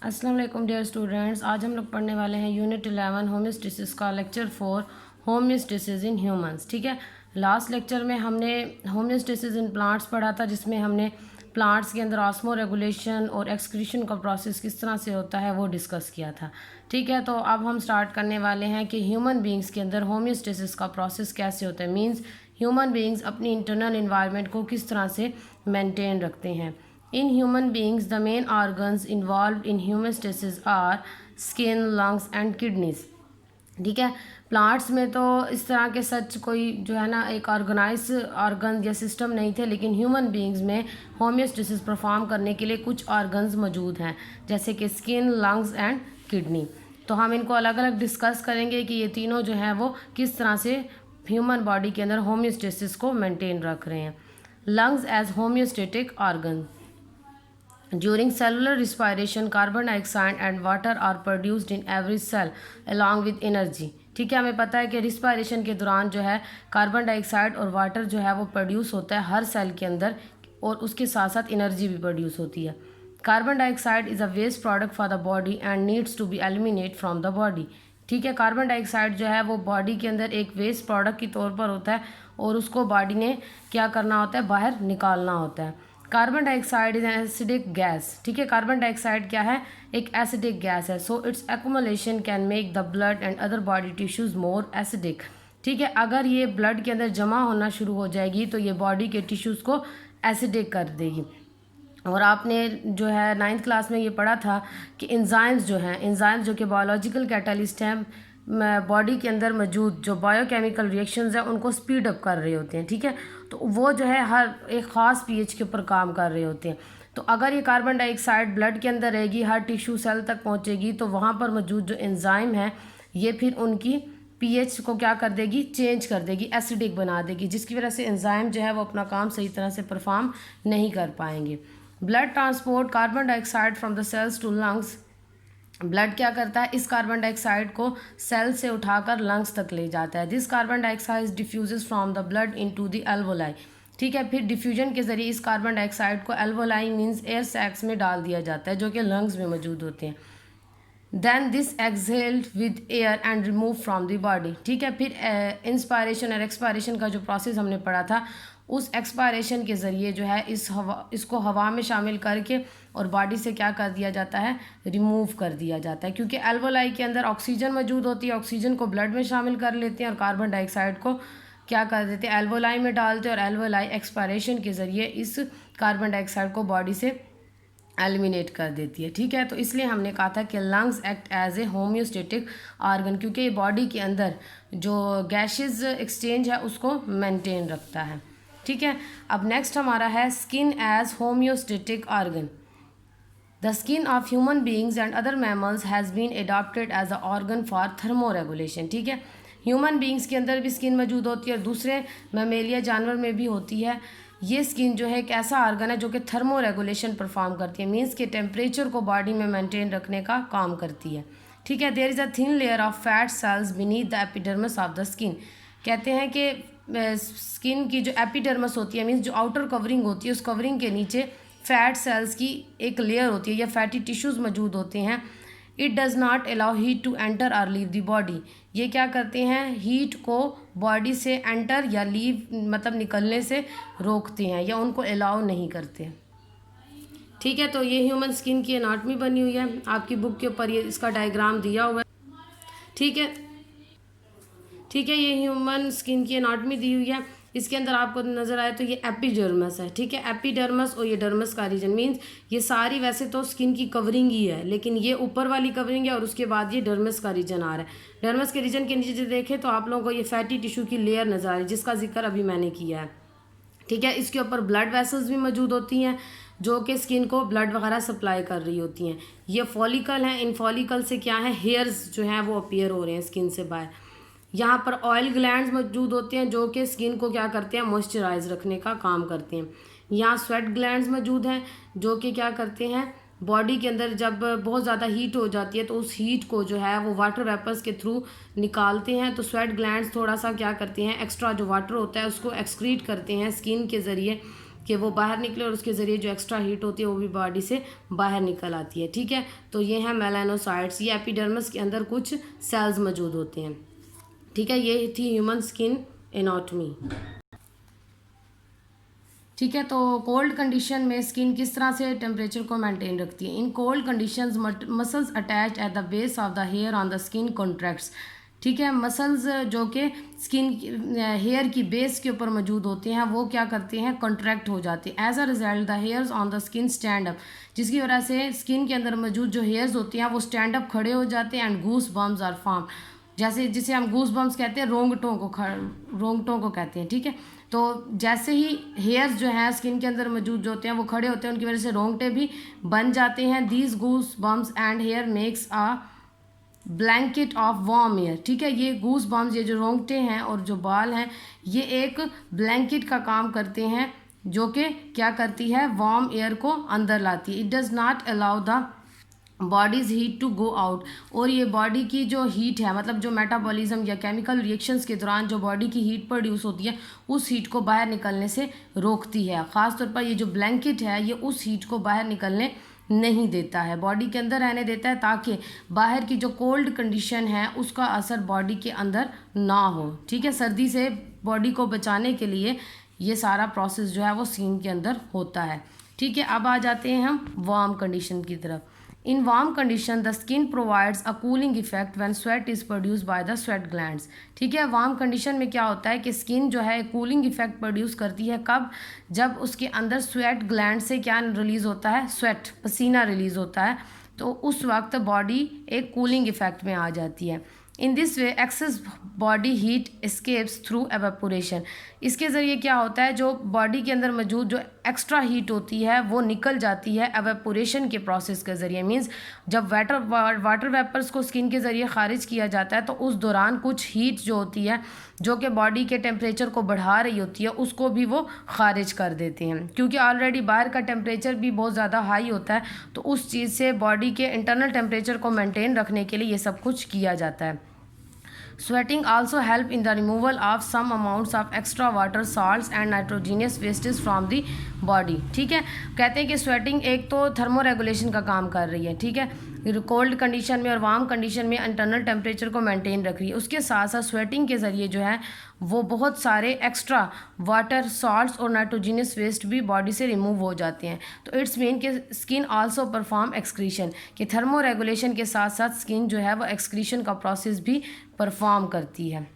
अस्सलाम वालेकुम dear students. आज हम लोग पढ़ने वाले हैं यूनिट 11 होम्योस्टेसिस का लेक्चर 4 होम्योस्टेसिस इन ह्यूमंस। ठीक है, लास्ट लेक्चर में हमने होम्योस्टेसिस इन प्लांट्स पढ़ा था, जिसमें हमने प्लांट्स के अंदर ऑस्मो रेगुलेशन और एक्सक्रीशन का प्रोसेस किस तरह से होता है वो डिस्कस किया था। ठीक है, तो अब हम स्टार्ट करने वाले हैं कि ह्यूमन बींग्स के अंदर होम्योस्टेसिस का प्रोसेस कैसे होता है। मीन्स ह्यूमन बींग्स अपनी इंटरनल इन्वायरमेंट को किस तरह से मेंटेन रखते हैं। In human beings, the main organs involved in homeostasis are skin, lungs and kidneys. ठीक है, प्लांट्स में तो इस तरह के सच कोई जो है ना एक ऑर्गेनाइज ऑर्गन या सिस्टम नहीं थे, लेकिन ह्यूमन बींग्स में होम्योस्टेसिस परफॉर्म करने के लिए कुछ ऑर्गन्स मौजूद हैं, जैसे कि स्किन, लंग्स एंड किडनी। तो हम इनको अलग अलग डिस्कस करेंगे कि ये तीनों जो हैं वो किस तरह से ह्यूमन बॉडी के अंदर होम्योस्टेसिस को मेंटेन रख रहे हैं। Lungs as homeostatic organ. During cellular respiration, carbon dioxide and water are produced in every cell along with energy. ठीक है, हमें पता है कि रिस्पायरेशन के दौरान जो है कार्बन डाइऑक्साइड और वाटर जो है वो प्रोड्यूस होता है हर सेल के अंदर, और उसके साथ साथ एनर्जी भी प्रोड्यूस होती है। Carbon dioxide is a waste product for the body and needs to be eliminate from the body. ठीक है, कार्बन डाइऑक्साइड जो है वो बॉडी के अंदर एक वेस्ट प्रोडक्ट के तौर पर होता है और उसको बॉडी ने क्या करना होता है, बाहर निकालना होता है। Carbon dioxide is an acidic gas. ठीक है, कार्बन डाइऑक्साइड क्या है, एक एसिडिक गैस है। So it's accumulation can make the blood and other body tissues more acidic. ठीक है, अगर ये ब्लड के अंदर जमा होना शुरू हो जाएगी तो ये बॉडी के टिश्यूज़ को एसिडिक कर देगी। और आपने जो है 9th क्लास में ये पढ़ा था कि एंजाइम्स जो हैं, एंजाइम्स जो कि बायोलॉजिकल कैटलिस्ट हैं, बॉडी के अंदर मौजूद जो बायोकेमिकल रिएक्शंस हैं उनको स्पीड अप कर रहे होते हैं। ठीक है, तो वो जो है हर एक ख़ास पीएच के ऊपर काम कर रहे होते हैं। तो अगर ये कार्बन डाइऑक्साइड ब्लड के अंदर रहेगी, हर टिश्यू सेल तक पहुंचेगी, तो वहाँ पर मौजूद जो एंजाइम है ये फिर उनकी पीएच को क्या कर देगी, चेंज कर देगी, एसिडिक बना देगी, जिसकी वजह से एंजाइम जो है वो अपना काम सही तरह से परफॉर्म नहीं कर पाएंगे। Blood transport carbon dioxide from the cells to lungs. Blood क्या करता है, इस कार्बन डाइऑक्साइड को सेल से उठाकर लंग्स तक ले जाता है। This carbon dioxide diffuses from the blood into the alveoli. ठीक है, फिर डिफ्यूजन के जरिए इस कार्बन डाइऑक्साइड को एल्वोलाई मींस एयर सैक्स में डाल दिया जाता है, जो कि लंग्स में मौजूद होते हैं। Then this exhaled with air and remove from the body. ठीक है, फिर इंस्पायरेशन और एक्सपायरेशन का जो प्रोसेस हमने पढ़ा था, उस एक्सपायरेशन के ज़रिए जो है इसको हवा में शामिल करके और बॉडी से क्या कर दिया जाता है, रिमूव कर दिया जाता है, क्योंकि एल्वोलाई के अंदर ऑक्सीजन मौजूद होती है। ऑक्सीजन को ब्लड में शामिल कर लेते हैं और कार्बन डाइऑक्साइड को क्या कर देते हैं, एल्वोलाई में डालते हैं, और एल्वोलाई एक्सपायरेशन के ज़रिए इस कार्बन डाइऑक्साइड को बॉडी से एलिमिनेट कर देती है। ठीक है, तो इसलिए हमने कहा था कि lungs act as a homeostatic organ, क्योंकि ये बॉडी के अंदर जो गैसेस एक्सचेंज है उसको मेंटेन रखता है। ठीक है, अब नेक्स्ट हमारा है skin as homeostatic organ. The skin of human beings and other mammals has been adopted as a organ for thermoregulation. ठीक है, ह्यूमन बींग्स के अंदर भी स्किन मौजूद होती है और दूसरे मैमेलिया जानवर में भी होती है। ये स्किन जो है एक ऐसा ऑर्गन है जो कि थर्मो रेगुलेशन परफॉर्म करती है, मीन्स के टेम्परेचर को बॉडी में मेंटेन रखने का काम करती है। ठीक है, there is a thin layer of fat cells beneath the epidermis of the skin. कहते हैं कि स्किन की जो एपिडर्मिस होती है, मीन्स जो आउटर कवरिंग होती है, उस कवरिंग के नीचे फैट सेल्स की एक लेयर होती है या फैटी टिश्यूज़ मौजूद होते हैं। It does not allow heat to enter और लीव द बॉडी। ये क्या करते हैं, हीट को बॉडी से एंटर या लीव मतलब निकलने से रोकते हैं या उनको अलाउ नहीं करते। ठीक है, तो ये ह्यूमन स्किन की एनाटॉमी बनी हुई है, आपकी बुक के ऊपर ये इसका डायग्राम दिया हुआ है। ठीक है, ये ह्यूमन स्किन की एनाटॉमी दी हुई है। इसके अंदर आपको नज़र आए तो ये एपिडर्मस है। ठीक है, एपिडर्मस और ये डर्मस का रीजन, मीन्स ये सारी वैसे तो स्किन की कवरिंग ही है, लेकिन ये ऊपर वाली कवरिंग है और उसके बाद ये डर्मस का रीजन आ रहा है। डर्मस के रीजन के नीचे जो देखें तो आप लोगों को ये फैटी टिश्यू की लेयर नज़र आ रही है, जिसका जिक्र अभी मैंने किया है। ठीक है, इसके ऊपर ब्लड वेसल्स भी मौजूद होती हैं जो कि स्किन को ब्लड वगैरह सप्लाई कर रही होती हैं। ये फॉलिकल हैं, इन फॉलिकल से क्या है, हेयर्स जो हैं वो अपीयर हो रहे हैं स्किन से बाहर। यहाँ पर ऑयल ग्लैंड्स मौजूद होते हैं जो कि स्किन को क्या करते हैं, मॉइस्चराइज रखने का काम करते हैं। यहाँ स्वेट ग्लैंड्स मौजूद हैं जो कि क्या करते हैं, बॉडी के अंदर जब बहुत ज़्यादा हीट हो जाती है तो उस हीट को जो है वो वाटर वेपर्स के थ्रू निकालते हैं। तो स्वेट ग्लैंड्स थोड़ा सा क्या करते हैं, एक्स्ट्रा जो वाटर होता है उसको एक्सक्रीट करते हैं स्किन के ज़रिए, कि वो बाहर निकले और उसके ज़रिए जो एक्स्ट्रा हीट होती है वो भी बॉडी से बाहर निकल आती है। ठीक है, तो ये हैं मेलानोसाइट्स, ये एपिडर्मिस के अंदर कुछ सेल्स मौजूद होते हैं। ठीक है, ये थी ह्यूमन स्किन एनाटॉमी। ठीक है, तो कोल्ड कंडीशन में स्किन किस तरह से टेम्परेचर को मेंटेन रखती है। In cold conditions muscles attach at the base of the hair on the skin contracts. ठीक है, मसल्स जो कि स्किन हेयर की बेस के ऊपर मौजूद होते हैं वो क्या करते हैं, कॉन्ट्रैक्ट हो जाते हैं। As a result the hairs on the skin stand up, जिसकी वजह से स्किन के अंदर मौजूद जो हेयर्स होते हैं वो स्टैंड अप खड़े हो जाते हैं and goose bumps are form, जैसे जिसे हम गूस बम्स कहते हैं, रोंगटों को कहते हैं। ठीक है, तो जैसे ही हेयर्स जो हैं स्किन के अंदर मौजूद जो होते हैं वो खड़े होते हैं, उनकी वजह से रोंगटे भी बन जाते हैं। These goose bumps and hair makes a blanket of warm air. ठीक है, ये गूस बम्स, ये जो रोंगटे हैं और जो बाल हैं, ये एक ब्लैंकेट का काम करते हैं जो कि क्या करती है, वार्म एयर को अंदर लाती है। It does not allow the body's heat to go out, और ये बॉडी की जो हीट है, मतलब जो मेटाबॉलिज्म या केमिकल रिएक्शंस के दौरान जो बॉडी की हीट प्रोड्यूस होती है उस हीट को बाहर निकलने से रोकती है। ख़ास तौर पर ये जो ब्लैंकेट है ये उस हीट को बाहर निकलने नहीं देता है, बॉडी के अंदर रहने देता है ताकि बाहर की जो कोल्ड कंडीशन है उसका असर बॉडी के अंदर ना हो। ठीक है, सर्दी से बॉडी को बचाने के लिए ये सारा प्रोसेस जो है वो स्किन के अंदर होता है। ठीक है, अब आ जाते हैं हम वार्म कंडीशन की तरफ। In warm condition, the skin provides a cooling effect when sweat is produced by the sweat glands. ठीक है, वार्म कंडीशन में क्या होता है कि स्किन जो है कूलिंग इफेक्ट प्रोड्यूस करती है। कब? जब उसके अंदर स्वेट ग्लैंड से क्या रिलीज़ होता है, स्वेट, पसीना रिलीज़ होता है, तो उस वक्त बॉडी एक कूलिंग इफेक्ट में आ जाती है। In this way access body heat escapes through evaporation. इसके ज़रिए क्या होता है, जो बॉडी के अंदर मौजूद जो एक्स्ट्रा हीट होती है वो निकल जाती है एवेपोरेशन के प्रोसेस के ज़रिए। मींस जब वाटर वेपर्स को स्किन के ज़रिए ख़ारिज किया जाता है तो उस दौरान कुछ हीट जो होती है जो कि बॉडी के टेम्परेचर को बढ़ा रही होती है उसको भी वो ख़ारिज कर देते हैं, क्योंकि ऑलरेडी बाहर का टेम्परेचर भी बहुत ज़्यादा हाई होता है, तो उस चीज़ से बॉडी के इंटरनल टेम्परेचर को मेंटेन रखने के लिए ये सब कुछ किया जाता है। Sweating also help in the removal of some amounts of extra water, salts and nitrogenous wastes from the body। ठीक है, कहते हैं कि स्वेटिंग एक तो थर्मो रेगुलेशन का काम कर रही है। ठीक है, कोल्ड कंडीशन में और वार्म कंडीशन में इंटरनल टेम्परेचर को मेंटेन रख रही है। उसके साथ साथ स्वेटिंग के ज़रिए जो है वो बहुत सारे एक्स्ट्रा वाटर, सॉल्ट्स और नाइट्रोजनस वेस्ट भी बॉडी से रिमूव हो जाते हैं। तो इट्स मीन कि स्किन आल्सो परफॉर्म एक्सक्रीशन, कि थर्मो रेगुलेशन के साथ साथ स्किन जो है वो एक्सक्रीशन का प्रोसेस भी परफॉर्म करती है।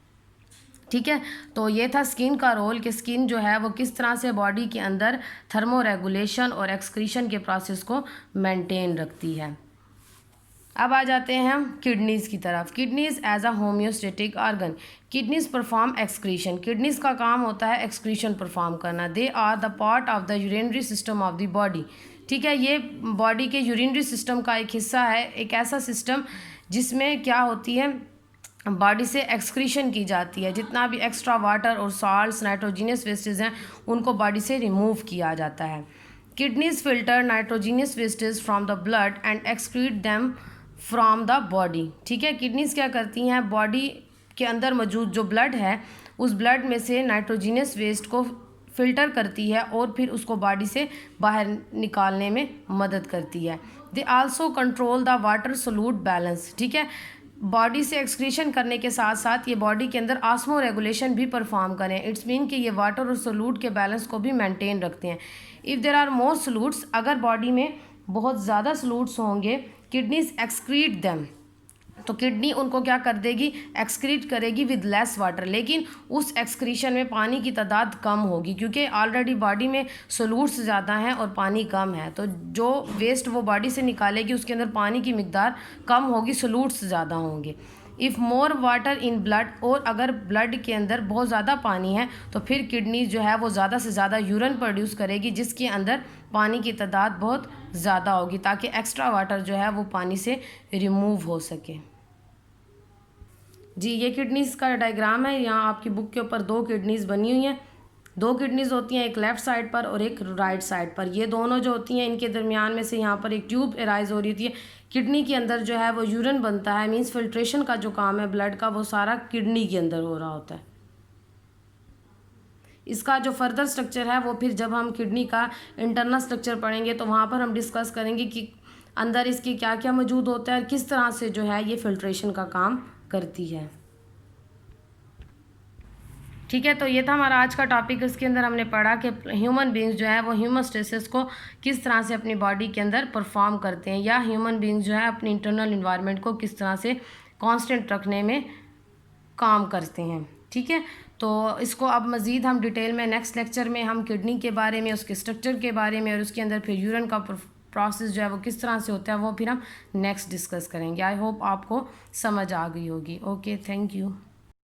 ठीक है, तो ये था स्किन का रोल कि स्किन जो है वो किस तरह से बॉडी के अंदर थर्मो रेगुलेशन और एक्सक्रीशन के प्रोसेस को मेंटेन रखती है। अब आ जाते हैं हम किडनीज़ की तरफ। Kidneys as a homeostatic organ, kidneys perform excretion. Kidneys का काम होता है एक्सक्रीशन परफॉर्म करना। They are the part of the urinary system of the body. ठीक है, ये बॉडी के यूरिनरी सिस्टम का एक हिस्सा है, एक ऐसा सिस्टम जिसमें क्या होती है, बॉडी से एक्सक्रीशन की जाती है। जितना भी एक्स्ट्रा वाटर और सॉल्ट्स, नाइट्रोजनस वेस्टेज हैं उनको बॉडी से रिमूव किया जाता है। Kidneys filter nitrogenous wastage from the blood and excrete them from the body. ठीक है, किडनीज क्या करती हैं, बॉडी के अंदर मौजूद जो ब्लड है उस ब्लड में से नाइट्रोजनस वेस्ट को फ़िल्टर करती है और फिर उसको बॉडी से बाहर निकालने में मदद करती है। They also control the water solute balance. ठीक है, बॉडी से एक्सक्रीशन करने के साथ साथ ये बॉडी के अंदर ऑस्मो रेगुलेशन भी परफॉर्म करें। इट्स मीन कि ये वाटर और सोल्यूट के बैलेंस को भी मेंटेन रखते हैं। If there are more solutes, अगर बॉडी में बहुत ज़्यादा सोल्यूट्स होंगे, किडनीज एक्सक्रीट देम, तो किडनी उनको क्या कर देगी, एक्सक्रीट करेगी विद लेस वाटर, लेकिन उस एक्सक्रीशन में पानी की तादाद कम होगी क्योंकि ऑलरेडी बॉडी में सोल्यूट्स ज़्यादा हैं और पानी कम है, तो जो वेस्ट वो बॉडी से निकालेगी उसके अंदर पानी की मिकदार कम होगी, सोल्यूट्स ज़्यादा होंगे। If more water in blood, और अगर ब्लड के अंदर बहुत ज़्यादा पानी है तो फिर किडनी जो है वो ज़्यादा से ज़्यादा यूरिन प्रोड्यूस करेगी जिसके अंदर पानी की तादाद बहुत ज़्यादा होगी ताकि एक्स्ट्रा वाटर जो है वो पानी से रिमूव हो सके। जी, ये किडनीज़ का डायग्राम है। यहाँ आपकी बुक के ऊपर 2 किडनीज़ बनी हुई हैं। 2 किडनीज़ होती हैं, एक लेफ़्ट साइड पर और एक राइट साइड पर। ये दोनों जो होती हैं इनके दरमियान में से यहाँ पर एक ट्यूब एराइज हो रही होती है। किडनी के अंदर जो है वो यूरिन बनता है, मींस फिल्ट्रेशन का जो काम है ब्लड का वो सारा किडनी के अंदर हो रहा होता है। इसका जो फर्दर स्ट्रक्चर है वो फिर जब हम किडनी का इंटरनल स्ट्रक्चर पढ़ेंगे तो वहाँ पर हम डिस्कस करेंगे कि अंदर इसके क्या क्या मौजूद होता है और किस तरह से जो है ये फिल्ट्रेशन का काम करती है। ठीक है, तो ये था हमारा आज का टॉपिक। इसके अंदर हमने पढ़ा कि ह्यूमन बींग्स जो है वो हीमोस्टेसिस को किस तरह से अपनी बॉडी के अंदर परफॉर्म करते हैं, या ह्यूमन बींग्स जो है अपनी इंटरनल इन्वायरमेंट को किस तरह से कांस्टेंट रखने में काम करते हैं। ठीक है, तो इसको अब मज़ीद हम डिटेल में नेक्स्ट लेक्चर में हम किडनी के बारे में, उसके स्ट्रक्चर के बारे में और उसके अंदर फिर यूरिन का प्रोसेस जो है वो किस तरह से होता है वो फिर हम नेक्स्ट डिस्कस करेंगे। आई होप आपको समझ आ गई होगी। Okay, thank you.